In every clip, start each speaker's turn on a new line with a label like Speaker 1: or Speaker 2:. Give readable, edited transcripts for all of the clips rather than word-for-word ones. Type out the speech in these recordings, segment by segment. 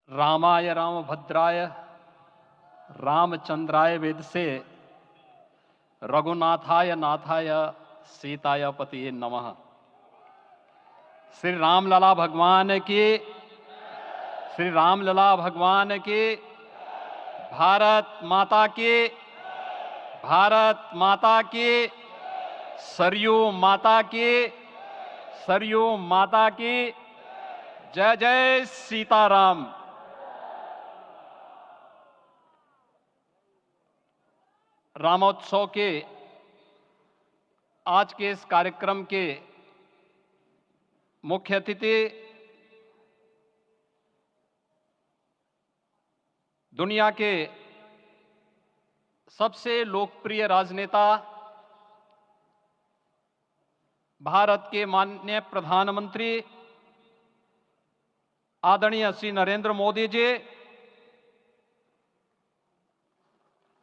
Speaker 1: रामाय रामभद्राय रामचंद्राय वेदसे रघुनाथाय नाथाय सीताय पतिये नमः। श्री रामलला भगवान की, श्री रामलला भगवान की, भारत माता की, भारत माता की, सरयू माता की, सरयू माता की, जय जय सीताराम। रामोत्सव के आज के इस कार्यक्रम के मुख्य अतिथि दुनिया के सबसे लोकप्रिय राजनेता भारत के माननीय प्रधानमंत्री आदरणीय श्री नरेंद्र मोदी जी,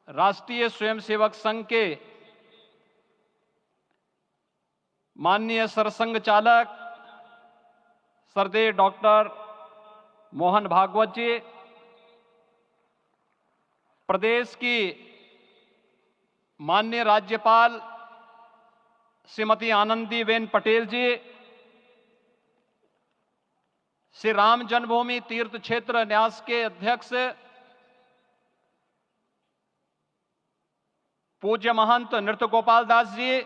Speaker 1: राष्ट्रीय स्वयंसेवक संघ के माननीय सरसंघ चालक श्रद्धेय डॉक्टर मोहन भागवत जी, प्रदेश की माननीय राज्यपाल श्रीमती आनंदीबेन पटेल जी, श्री राम जन्मभूमि तीर्थ क्षेत्र न्यास के अध्यक्ष पूज्य महंत नृत्य गोपाल दास जी,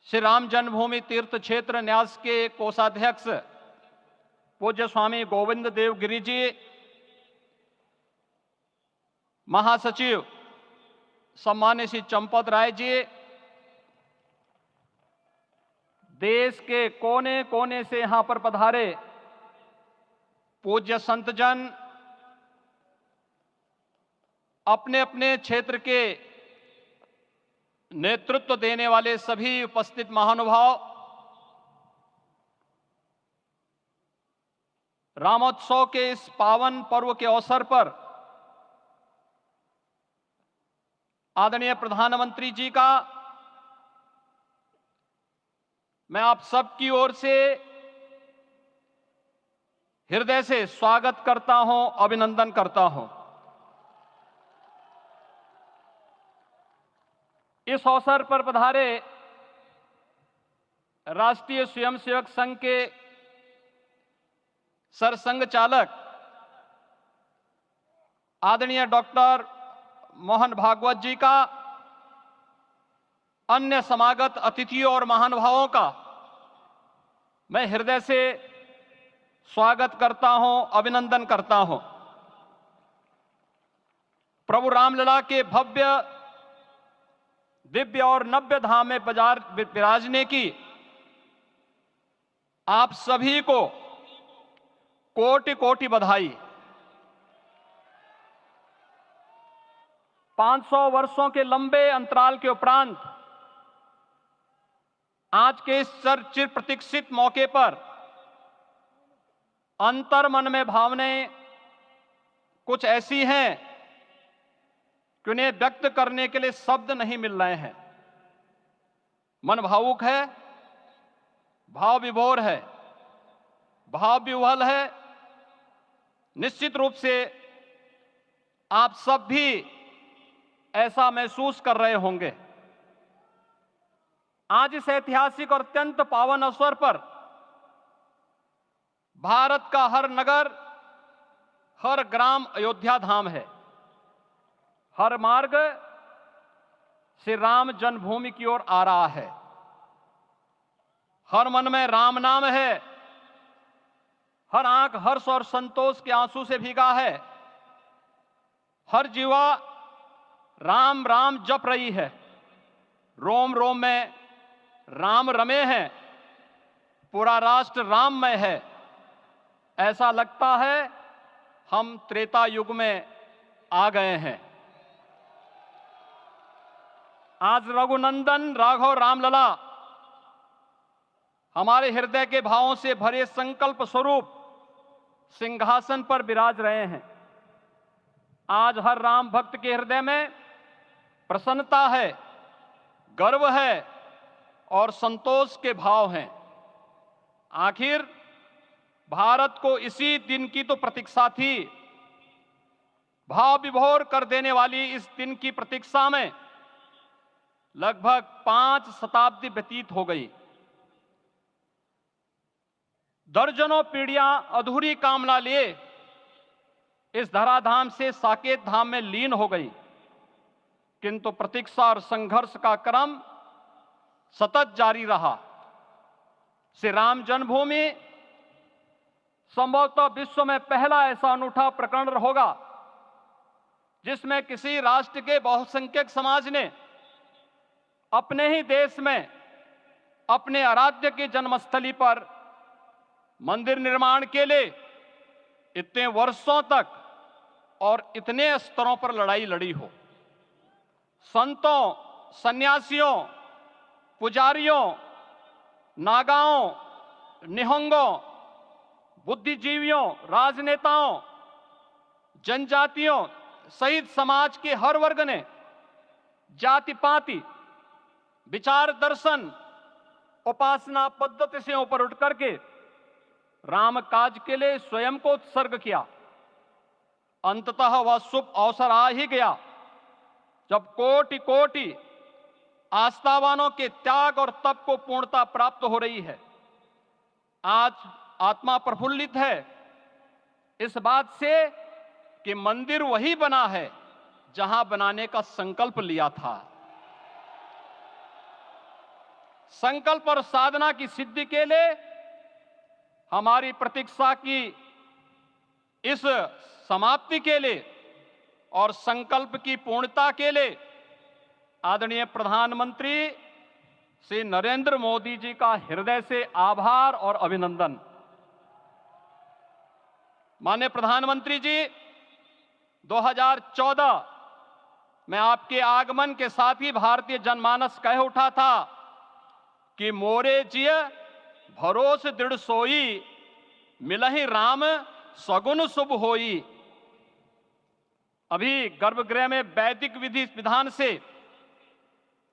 Speaker 1: श्री राम जन्मभूमि तीर्थ क्षेत्र न्यास के कोषाध्यक्ष पूज्य स्वामी गोविंद देव गिरि जी, महासचिव सम्मान्य श्री चंपत राय जी, देश के कोने कोने से यहां पर पधारे पूज्य संतजन, अपने अपने क्षेत्र के नेतृत्व देने वाले सभी उपस्थित महानुभाव, रामोत्सव के इस पावन पर्व के अवसर पर आदरणीय प्रधानमंत्री जी का मैं आप सबकी ओर से हृदय से स्वागत करता हूं, अभिनंदन करता हूं। इस अवसर पर पधारे राष्ट्रीय स्वयंसेवक संघ के सरसंघ चालक आदरणीय डॉक्टर मोहन भागवत जी का, अन्य समागत अतिथियों और महानुभावों का मैं हृदय से स्वागत करता हूं, अभिनंदन करता हूं। प्रभु रामलला के भव्य दिव्य और नव्य धाम में विराजने की आप सभी को कोटि कोटि बधाई। 500 वर्षों के लंबे अंतराल के उपरांत आज के इस चिर प्रतीक्षित मौके पर अंतर मन में भावनाएं कुछ ऐसी हैं कि उन्हें व्यक्त करने के लिए शब्द नहीं मिल रहे हैं। मन भावुक है, भाव विभोर है, भाव विह्वल है। निश्चित रूप से आप सब भी ऐसा महसूस कर रहे होंगे। आज इस ऐतिहासिक और अत्यंत पावन अवसर पर भारत का हर नगर, हर ग्राम अयोध्या धाम है। हर मार्ग श्री राम जन्मभूमि की ओर आ रहा है। हर मन में राम नाम है, हर आंख हर्ष और संतोष के आंसू से भीगा है। हर जीवा राम राम जप रही है, रोम रोम में राम रमे हैं, पूरा राष्ट्र राममय है। ऐसा लगता है हम त्रेता युग में आ गए हैं। आज रघुनंदन राघव रामलला हमारे हृदय के भावों से भरे संकल्प स्वरूप सिंहासन पर विराज रहे हैं। आज हर राम भक्त के हृदय में प्रसन्नता है, गर्व है और संतोष के भाव हैं। आखिर भारत को इसी दिन की तो प्रतीक्षा थी। भाव विभोर कर देने वाली इस दिन की प्रतीक्षा में लगभग 5 शताब्दी व्यतीत हो गई। दर्जनों पीढ़ियां अधूरी कामना लिए इस धराधाम से साकेत धाम में लीन हो गई, किंतु प्रतीक्षा और संघर्ष का क्रम सतत जारी रहा। श्री राम जन्मभूमि संभवतः विश्व में पहला ऐसा अनूठा प्रकरण होगा जिसमें किसी राष्ट्र के बहुसंख्यक समाज ने अपने ही देश में अपने आराध्य की जन्मस्थली पर मंदिर निर्माण के लिए इतने वर्षों तक और इतने स्तरों पर लड़ाई लड़ी हो। संतों, सन्यासियों, पुजारियों, नागाओं, निहंगों, बुद्धिजीवियों, राजनेताओं, जनजातियों सहित समाज के हर वर्ग ने जाति पाति, विचार दर्शन, उपासना पद्धति से ऊपर उठ करके राम काज के लिए स्वयं को उत्सर्ग किया। अंततः वह शुभ अवसर आ ही गया जब कोटि कोटि आस्थावानों के त्याग और तप को पूर्णता प्राप्त हो रही है। आज आत्मा प्रफुल्लित है इस बात से कि मंदिर वही बना है जहां बनाने का संकल्प लिया था। संकल्प और साधना की सिद्धि के लिए हमारी प्रतीक्षा की इस समाप्ति के लिए और संकल्प की पूर्णता के लिए आदरणीय प्रधानमंत्री श्री नरेंद्र मोदी जी का हृदय से आभार और अभिनंदन। माननीय प्रधानमंत्री जी, 2014 में आपके आगमन के साथ ही भारतीय जनमानस कह उठा था कि मोरे जिय भरोस दृढ़ सोई, मिलहि राम सगुन शुभ होई। अभी गर्भगृह में वैदिक विधि विधान से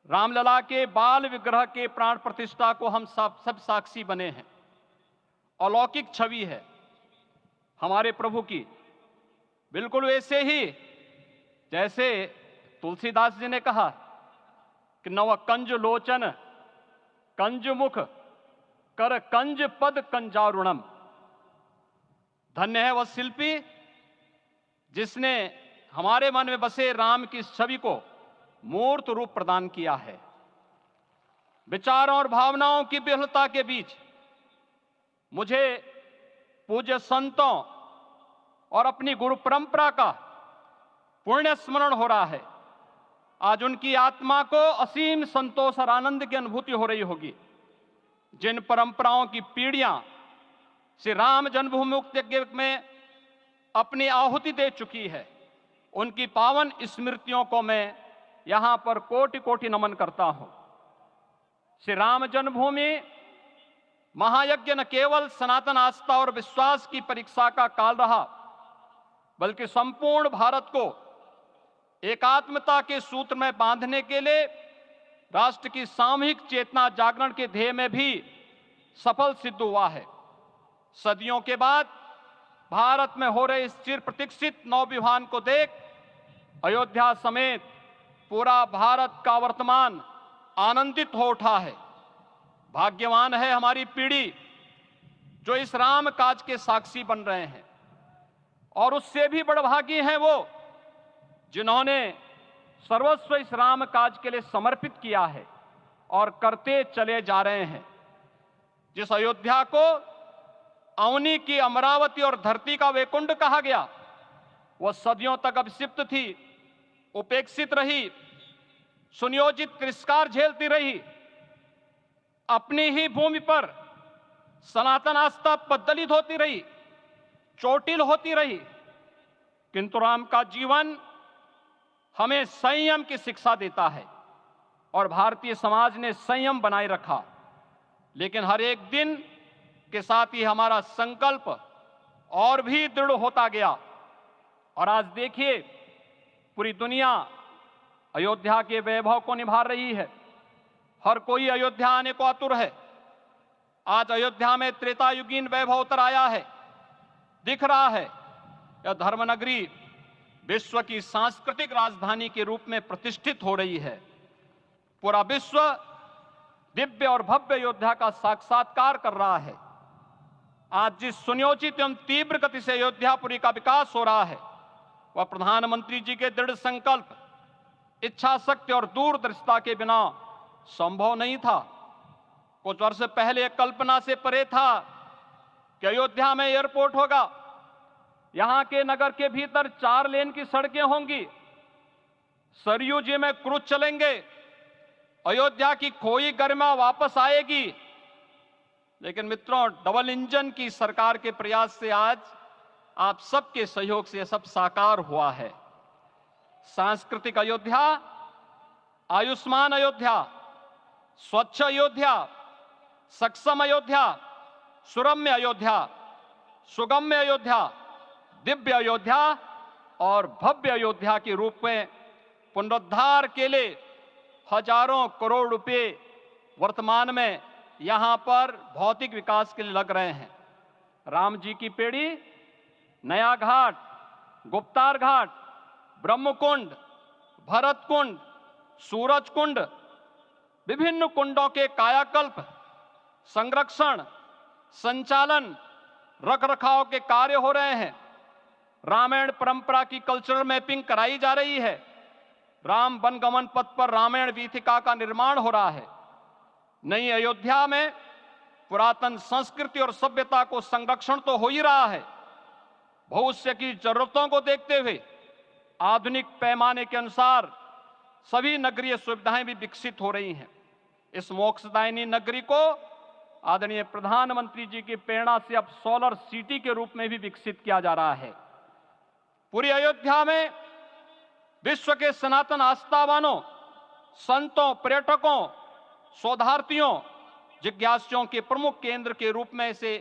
Speaker 1: रामलला के बाल विग्रह के प्राण प्रतिष्ठा को हम सब साक्षी बने हैं। अलौकिक छवि है हमारे प्रभु की, बिल्कुल वैसे ही जैसे तुलसीदास जी ने कहा कि नव कंज लोचन कंज मुख कर कंज पद कंजारुणम। धन्य है वह शिल्पी जिसने हमारे मन में बसे राम की छवि को मूर्त रूप प्रदान किया है। विचारों और भावनाओं की विहलता के बीच मुझे पूज्य संतों और अपनी गुरु परंपरा का पुण्य स्मरण हो रहा है। आज उनकी आत्मा को असीम संतोष और आनंद की अनुभूति हो रही होगी। जिन परंपराओं की पीढ़ियां श्री राम जन्मभूमि मुक्ति यज्ञ में अपनी आहुति दे चुकी है, उनकी पावन स्मृतियों को मैं यहां पर कोटि कोटि नमन करता हूं। श्री राम जन्मभूमि महायज्ञ न केवल सनातन आस्था और विश्वास की परीक्षा का काल रहा, बल्कि संपूर्ण भारत को एकात्मता के सूत्र में बांधने के लिए राष्ट्र की सामूहिक चेतना जागरण के ध्येय में भी सफल सिद्ध हुआ है। सदियों के बाद भारत में हो रहे इस चिर प्रतीक्षित नवविवाह को देख अयोध्या समेत पूरा भारत का वर्तमान आनंदित हो उठा है। भाग्यवान है हमारी पीढ़ी जो इस राम काज के साक्षी बन रहे हैं, और उससे भी बड़भागी हैं वो जिन्होंने सर्वस्व इस राम काज के लिए समर्पित किया है और करते चले जा रहे हैं। जिस अयोध्या को अवनी की अमरावती और धरती का वैकुंठ कहा गया, वह सदियों तक अभिषिप्त थी, उपेक्षित रही, सुनियोजित तिरस्कार झेलती रही। अपनी ही भूमि पर सनातन आस्था पद्दलित होती रही, चोटिल होती रही, किंतु राम का जीवन हमें संयम की शिक्षा देता है और भारतीय समाज ने संयम बनाए रखा। लेकिन हर एक दिन के साथ ही हमारा संकल्प और भी दृढ़ होता गया, और आज देखिए पूरी दुनिया अयोध्या के वैभव को निभा रही है। हर कोई अयोध्या आने को आतुर है। आज अयोध्या में त्रेतायुगीन वैभव उतर आया है। दिख रहा है यह धर्मनगरी विश्व की सांस्कृतिक राजधानी के रूप में प्रतिष्ठित हो रही है। पूरा विश्व दिव्य और भव्य अयोध्या का साक्षात्कार कर रहा है। आज जिस सुनियोजित एवं तीव्र गति से अयोध्यापुरी का विकास हो रहा है वह प्रधानमंत्री जी के दृढ़ संकल्प, इच्छा शक्ति और दूरदर्शिता के बिना संभव नहीं था। कुछ वर्ष पहले कल्पना से परे था कि अयोध्या में एयरपोर्ट होगा, यहां के नगर के भीतर 4 लेन की सड़कें होंगी, सरयू जी में क्रूज चलेंगे, अयोध्या की खोई गरिमा वापस आएगी। लेकिन मित्रों, डबल इंजन की सरकार के प्रयास से आज आप सबके सहयोग से यह सब साकार हुआ है। सांस्कृतिक अयोध्या, आयुष्मान अयोध्या, स्वच्छ अयोध्या, सक्षम अयोध्या, सुरम्य अयोध्या, सुगम्य अयोध्या, दिव्य अयोध्या और भव्य अयोध्या के रूप में पुनरुद्धार के लिए हजारों करोड़ रुपए वर्तमान में यहां पर भौतिक विकास के लिए लग रहे हैं। राम जी की पेड़ी, नया घाट, गुप्तार घाट, ब्रह्मकुंड, भरत कुंड, सूरज कुंड, विभिन्न कुंडों के कायाकल्प, संरक्षण, संचालन, रखरखाव के कार्य हो रहे हैं। रामायण परंपरा की कल्चरल मैपिंग कराई जा रही है। राम वनगमन पथ पर रामायण वीथिका का निर्माण हो रहा है। नई अयोध्या में पुरातन संस्कृति और सभ्यता को संरक्षण तो हो ही रहा है, भविष्य की जरूरतों को देखते हुए आधुनिक पैमाने के अनुसार सभी नगरीय सुविधाएं भी विकसित हो रही हैं। इस मोक्षदायिनी नगरी को आदरणीय प्रधानमंत्री जी की प्रेरणा से अब सोलर सिटी के रूप में भी विकसित किया जा रहा है। पूरी अयोध्या में विश्व के सनातन आस्थावानों, संतों, पर्यटकों, शोधार्थियों, जिज्ञासुओं के प्रमुख केंद्र के रूप में इसे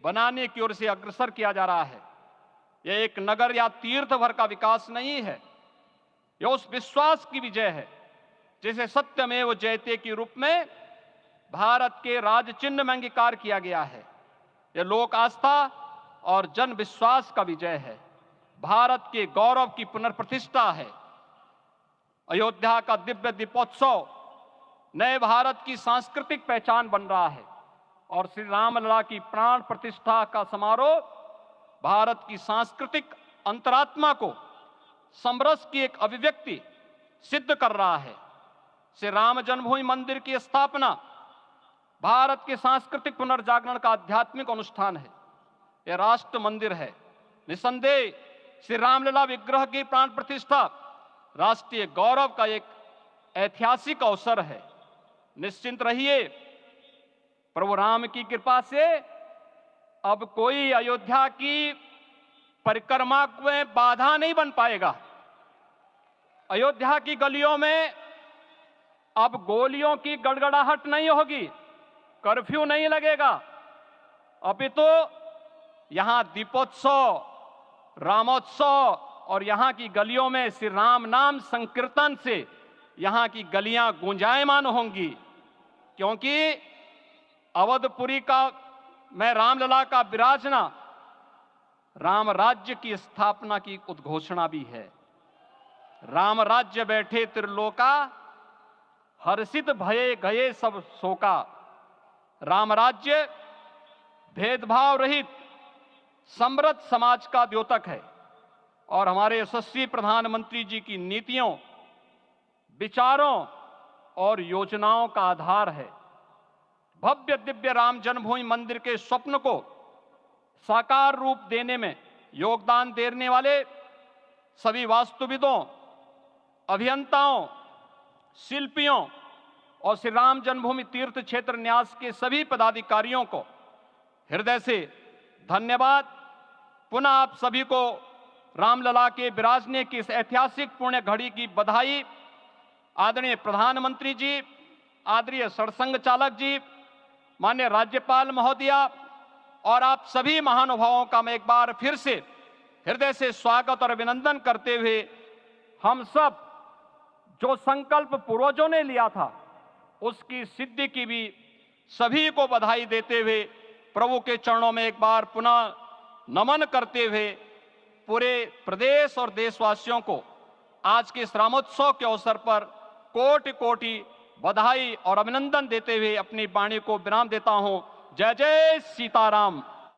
Speaker 1: बनाने की ओर से अग्रसर किया जा रहा है। यह एक नगर या तीर्थ भर का विकास नहीं है, यह उस विश्वास की विजय है जिसे सत्यमेव जयते के रूप में भारत के राज चिन्ह में अंगीकार किया गया है। यह लोक आस्था और जन विश्वास का विजय है, भारत के गौरव की पुनर्प्रतिष्ठा है। अयोध्या का दिव्य दीपोत्सव नए भारत की सांस्कृतिक पहचान बन रहा है और श्री रामलला की प्राण प्रतिष्ठा का समारोह भारत की सांस्कृतिक अंतरात्मा को समरस की एक अभिव्यक्ति सिद्ध कर रहा है। श्री राम जन्मभूमि मंदिर की स्थापना भारत के सांस्कृतिक पुनर्जागरण का आध्यात्मिक अनुष्ठान है। यह राष्ट्र मंदिर है। निसंदेह श्री रामलला विग्रह की प्राण प्रतिष्ठा राष्ट्रीय गौरव का एक ऐतिहासिक अवसर है। निश्चिंत रहिए, प्रभु राम की कृपा से अब कोई अयोध्या की परिक्रमा में बाधा नहीं बन पाएगा। अयोध्या की गलियों में अब गोलियों की गड़गड़ाहट नहीं होगी, कर्फ्यू नहीं लगेगा। अपितु यहां दीपोत्सव, रामोत्सव और यहां की गलियों में श्री राम नाम संकीर्तन से यहां की गलियां गुंजायमान होंगी, क्योंकि अवधपुरी का मैं रामलला का विराजना राम राज्य की स्थापना की उद्घोषणा भी है। राम राज्य बैठे त्रिलोका, हर्षित भये गए सब शोका। राम राज्य भेदभाव रहित समृद्ध समाज का द्योतक है और हमारे यशस्वी प्रधानमंत्री जी की नीतियों, विचारों और योजनाओं का आधार है। भव्य दिव्य राम जन्मभूमि मंदिर के स्वप्न को साकार रूप देने में योगदान देने वाले सभी वास्तुविदों, अभियंताओं, शिल्पियों और श्री राम जन्मभूमि तीर्थ क्षेत्र न्यास के सभी पदाधिकारियों को हृदय से धन्यवाद। पुनः आप सभी को रामलला के विराजने की इस ऐतिहासिक पुण्य घड़ी की बधाई। आदरणीय प्रधानमंत्री जी, आदरणीय सरसंघ चालक जी, माननीय राज्यपाल महोदया और आप सभी महानुभावों का मैं एक बार फिर से हृदय से स्वागत और अभिनंदन करते हुए हम सब जो संकल्प पूर्वजों ने लिया था उसकी सिद्धि की भी सभी को बधाई देते हुए, प्रभु के चरणों में एक बार पुनः नमन करते हुए पूरे प्रदेश और देशवासियों को आज के इस रामोत्सव के अवसर पर कोटि कोटि बधाई और अभिनंदन देते हुए अपनी वाणी को विराम देता हूं। जय जय सीताराम।